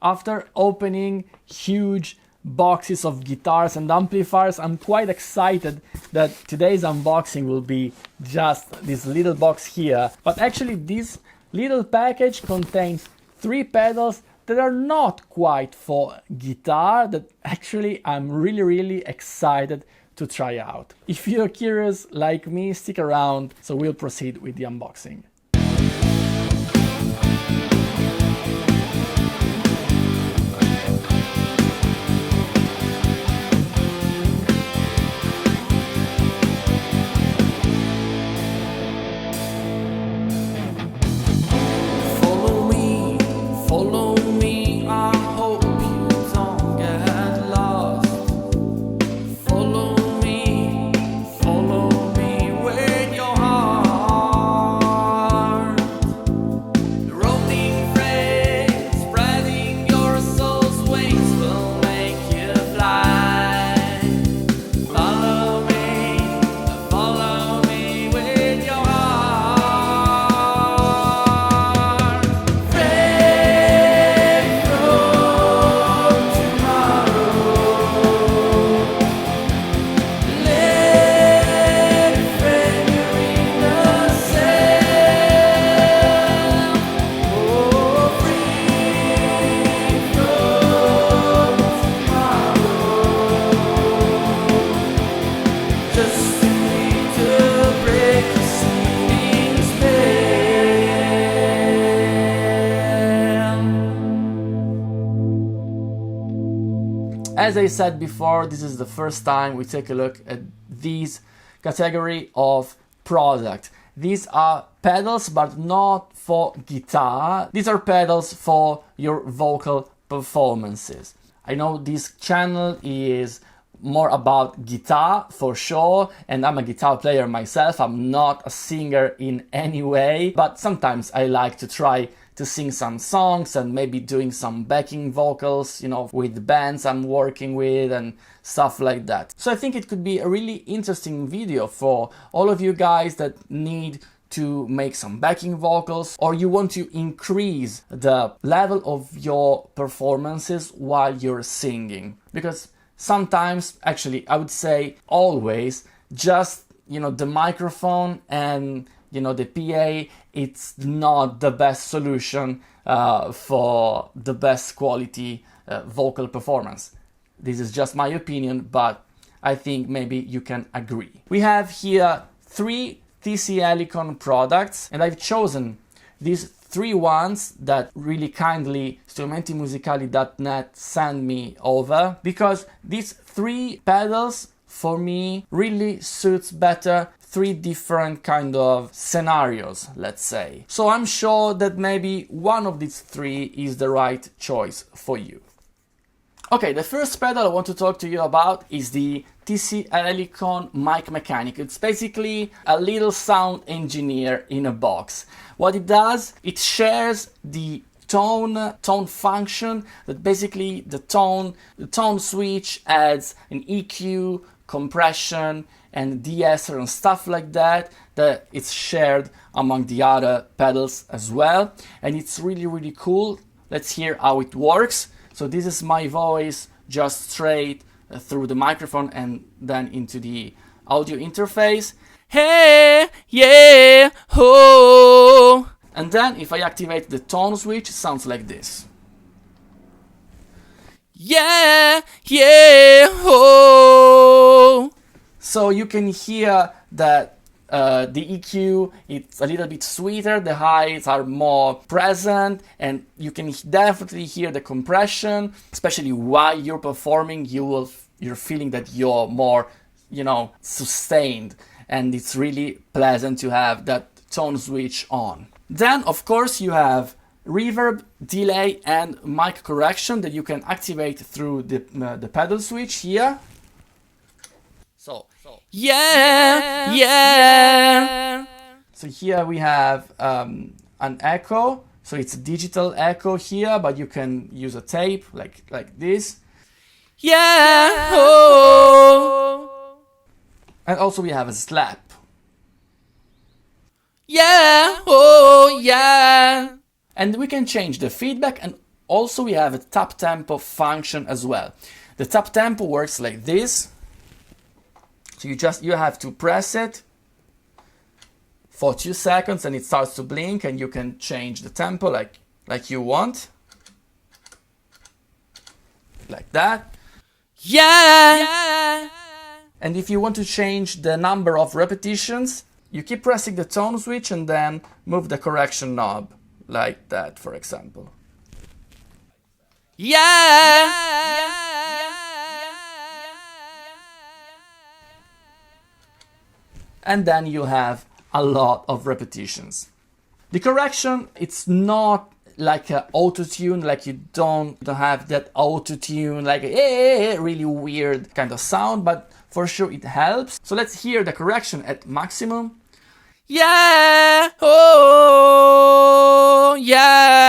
After opening huge boxes of guitars and amplifiers, I'm quite excited that today's unboxing will be just this little box here. But actually this little package contains 3 pedals that are not quite for guitar, that actually I'm really excited to try out. If you're curious like me, stick around, so we'll proceed with the unboxing. As I said before, this is the first time we take a look at these category of product. These are pedals, but not for guitar. These are pedals for your vocal performances. I know this channel is more about guitar for sure, and I'm a guitar player myself. I'm not a singer in any way, but sometimes I like to try to sing some songs and maybe doing some backing vocals, you know, with bands I'm working with and stuff like that. So I think it could be a really interesting video for all of you guys that need to make some backing vocals, or you want to increase the level of your performances while you're singing. Because sometimes, actually, I would say always, just, you know, the microphone and, you know, the PA, it's not the best solution for the best quality vocal performance. This is just my opinion, but I think maybe you can agree. We have here 3 TC HELICON products, and I've chosen these 3 ones that really kindly strumentimusicali.net sent me over, because these 3 pedals for me really suits better 3 different kind of scenarios, let's say. So I'm sure that maybe one of these 3 is the right choice for you. Okay, the first pedal I want to talk to you about is the TC HELICON Mic Mechanic. It's basically a little sound engineer in a box. What it does, it shares the tone function, that basically the tone switch adds an EQ, compression and de-esser and stuff like that, that it's shared among the other pedals as well, and it's really cool. Let's hear how it works. So this is my voice just straight through the microphone and then into the audio interface. Hey, yeah, ho. And then if I activate the tone switch, it sounds like this. Yeah, yeah, ho. So you can hear that the EQ, it's a little bit sweeter, the highs are more present, and you can definitely hear the compression, especially while you're performing. You're feeling that you're more, you know, sustained, and it's really pleasant to have that tone switch on. Then, of course, you have reverb, delay, and mic correction that you can activate through the pedal switch here. So yeah. So here we have an echo. So it's a digital echo here, but you can use a tape like this. Yeah. Oh. And also we have a slap. Yeah. Oh yeah. And we can change the feedback and Also, we have a tap tempo function as well. The tap tempo works like this. So you have to press it for 2 seconds and it starts to blink, and you can change the tempo like you want. Like that. Yeah! And if you want to change the number of repetitions, you keep pressing the tone switch and then move the correction knob. Like that, for example. Yeah! And then you have a lot of repetitions. The correction, it's not like an auto-tune, like you don't have that auto-tune, like a really weird kind of sound, but for sure it helps. So let's hear the correction at maximum. Yeah! Oh, yeah!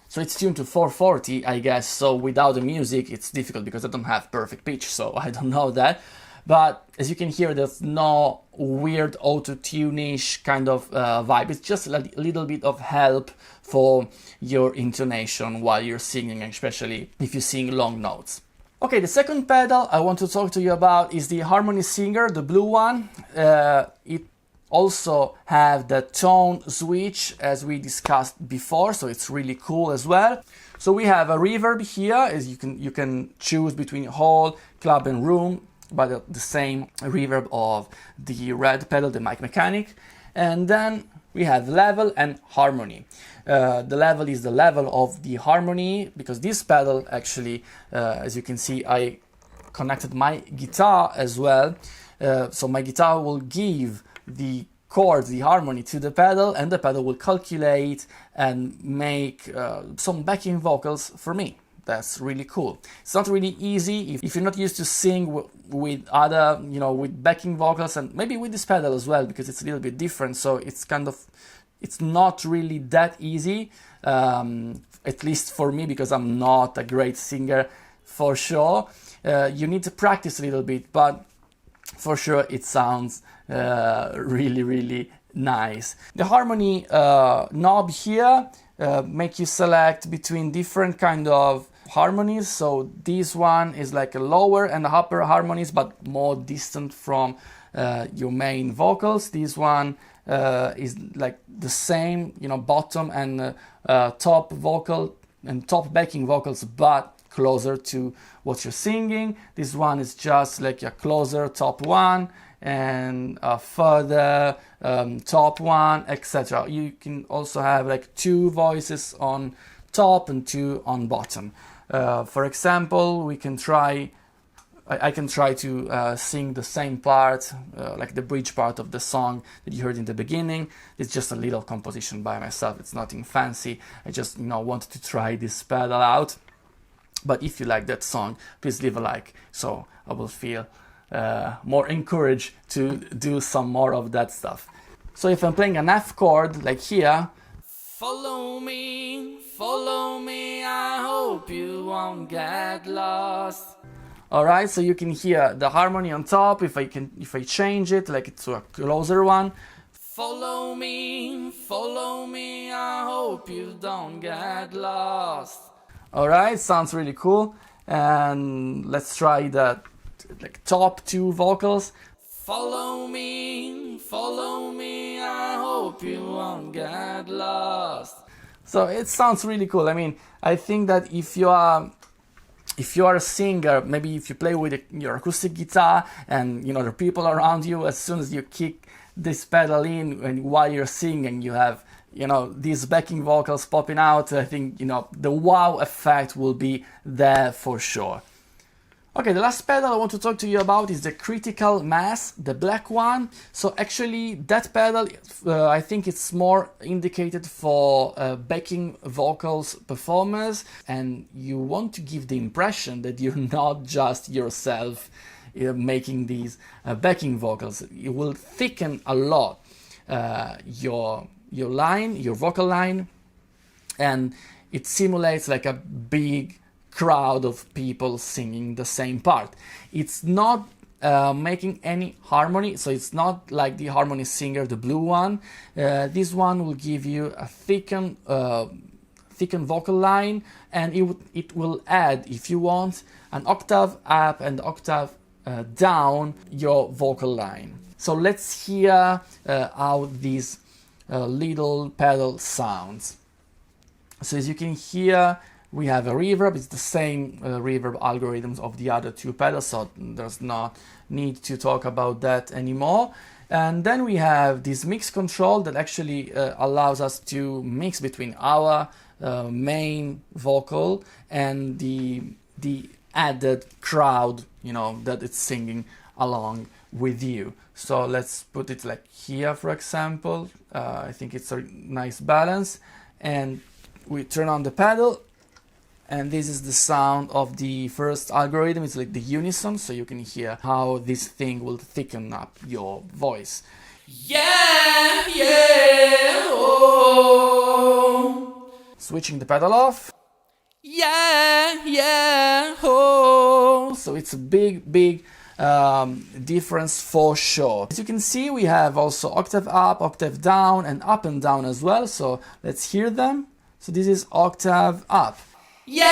So it's tuned to 440, I guess, so without the music it's difficult because I don't have perfect pitch, so I don't know that. But as you can hear, there's no weird auto-tune-ish kind of vibe. It's just a little bit of help for your intonation while you're singing, especially if you sing long notes. Okay, the second pedal I want to talk to you about is the Harmony Singer, the blue one. It also have the tone switch as we discussed before, so it's really cool as well. So we have a reverb here, as you can choose between hall, club and room, but the same reverb of the red pedal, the mic mechanic. And then we have level and harmony. The level is the level of the harmony, because this pedal actually, as you can see, I connected my guitar as well. So my guitar will give the chords, the harmony to the pedal, and the pedal will calculate and make some backing vocals for me. That's really cool. It's not really easy if you're not used to sing with other, with backing vocals, and maybe with this pedal as well, because it's a little bit different. So it's it's not really that easy, at least for me, because I'm not a great singer for sure. You need to practice a little bit, but for sure it sounds really, really nice. The harmony knob here make you select between different kind of harmonies. So this one is like a lower and upper harmonies, but more distant from your main vocals. This one is like the same, bottom and top vocal and top backing vocals, but closer to what you're singing. This one is just like a closer top one and a further top one, etc. You can also have like 2 voices on top and 2 on bottom. For example, I can try to sing the same part, like the bridge part of the song that you heard in the beginning. It's just a little composition by myself. It's nothing fancy. I just wanted to try this pedal out. But if you like that song, please leave a like, so I will feel more encouraged to do some more of that stuff. So if I'm playing an F chord, like here, follow me, I hope you won't get lost. Alright, so you can hear the harmony on top. If I change it like to a closer one, follow me, I hope you don't get lost. Alright, sounds really cool. And let's try the top 2 vocals. Follow me, I hope you won't get lost. So it sounds really cool. I mean, I think that if you are a singer, maybe if you play with your acoustic guitar and there are people around you, as soon as you kick this pedal in and while you're singing, you have these backing vocals popping out. I think the wow effect will be there for sure. Okay, the last pedal I want to talk to you about is the Critical Mass, the black one. So actually that pedal, I think it's more indicated for backing vocals performers, and you want to give the impression that you're not just yourself making these backing vocals. It will thicken a lot your vocal line, and it simulates like a big crowd of people singing the same part. It's not making any harmony, so it's not like the harmony singer, the blue one. This one will give you a thickened vocal line, and it will add, if you want, an octave up and octave down your vocal line. So let's hear how this little pedal sounds. So as you can hear, we have a reverb. It's the same reverb algorithms of the other two pedals, so there's not need to talk about that anymore. And then we have this mix control that actually allows us to mix between our main vocal and the added crowd, you know, that it's singing along with you. So let's put it like here, for example. I think it's a nice balance, and we turn on the pedal, and this is the sound of the first algorithm. It's like the unison, so you can hear how this thing will thicken up your voice. Yeah, yeah, oh. Switching the pedal off. Yeah, yeah, oh. So it's a big difference for sure. As you can see, we have also octave up, octave down, and up and down as well. So let's hear them. So this is octave up. Yeah,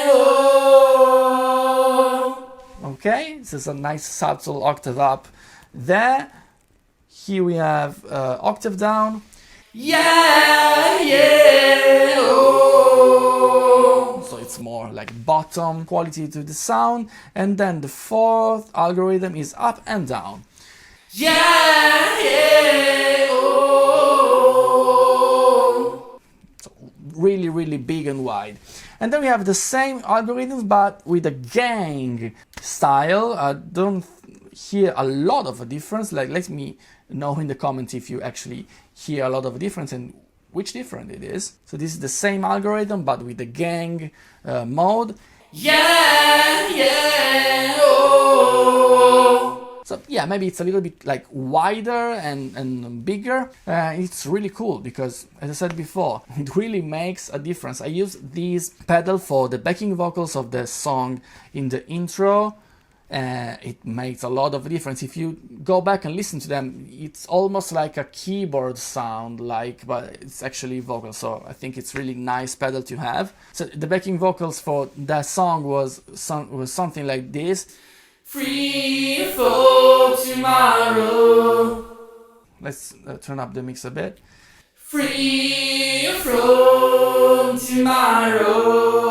oh. Okay, this is a nice subtle octave up there. Here we have octave down. Yeah, yeah, oh. So it's more like bottom quality to the sound. And then the fourth algorithm is up and down. Yeah, yeah, oh. So really big and wide. And then we have the same algorithms but with a gang style. I don't hear a lot of a difference. Like, let me know in the comments if you actually hear a lot of a difference and which different it is. So this is the same algorithm but with the gang mode. Yeah, yeah, oh. So yeah, maybe it's a little bit like wider and bigger. It's really cool because, as I said before, it really makes a difference. I use these pedal for the backing vocals of the song in the intro. It makes a lot of difference. If you go back and listen to them, it's almost like a keyboard sound, but it's actually vocal. So I think it's really nice pedal to have. So the backing vocals for that song was something like this. Free for tomorrow. Let's turn up the mix a bit. Free from tomorrow.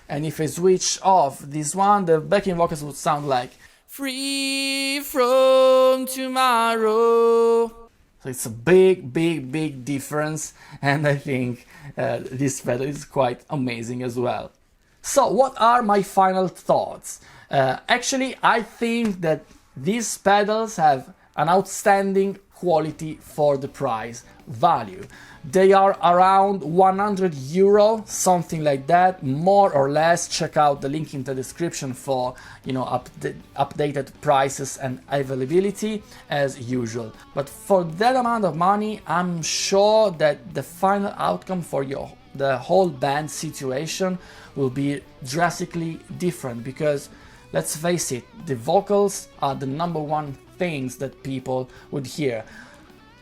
And if I switch off this one, the backing vocals would sound like free from tomorrow. So it's a big difference, and I think this pedal is quite amazing as well. So what are my final thoughts? Actually, I think that these pedals have an outstanding quality for the price value. They are around €100, something like that, more or less. Check out the link in the description for, you know, updated prices and availability as usual. But for that amount of money, I'm sure that the final outcome for the whole band situation will be drastically different, because let's face it, the vocals are the #1 things that people would hear.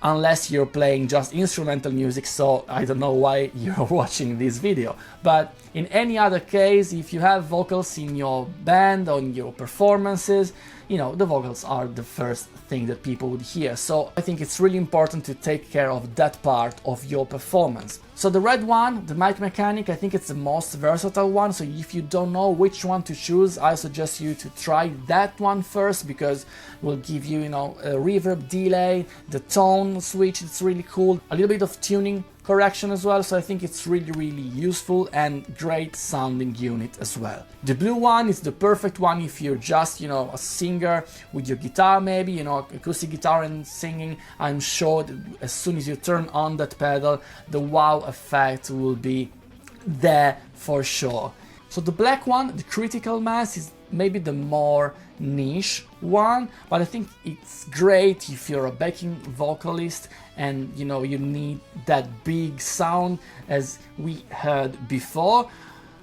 Unless you're playing just instrumental music, so I don't know why you're watching this video. But in any other case, if you have vocals in your band or in your performances, you know, the vocals are the first thing that people would hear. So I think it's really important to take care of that part of your performance. So the red one, the mic mechanic, I think it's the most versatile one. So if you don't know which one to choose, I suggest you to try that one first, because it will give you, you know, a reverb delay, the tone switch, it's really cool, a little bit of tuning correction as well. So I think it's really useful and great sounding unit as well. The blue one is the perfect one if you're just, you know, a singer with your guitar, maybe, you know, acoustic guitar and singing. I'm sure that as soon as you turn on that pedal, the wow effect will be there for sure. So the black one, the critical mass, is maybe the more niche one, but I think it's great if you're a backing vocalist and, you know, you need that big sound as we heard before.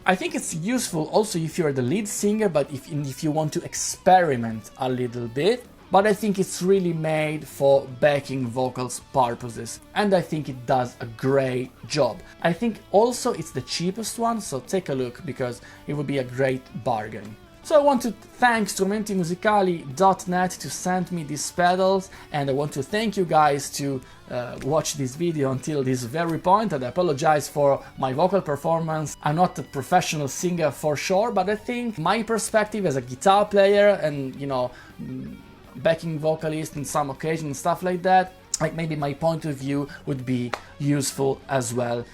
I think it's useful also if you're the lead singer, but if you want to experiment a little bit. But I think it's really made for backing vocals purposes, and I think it does a great job. I think also it's the cheapest one, so take a look because it would be a great bargain. So I want to thank strumentimusicali.net to send me these pedals, and I want to thank you guys to watch this video until this very point, and I apologize for my vocal performance. I'm not a professional singer for sure, but I think my perspective as a guitar player and, you know, backing vocalist in some occasions and stuff like that, like maybe my point of view would be useful as well,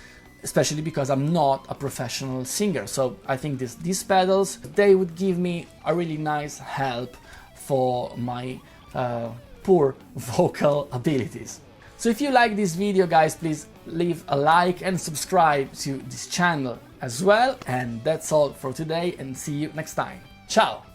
especially because I'm not a professional singer. So I think these pedals, they would give me a really nice help for my poor vocal abilities. So if you like this video, guys, please leave a like and subscribe to this channel as well. And that's all for today, and see you next time. Ciao!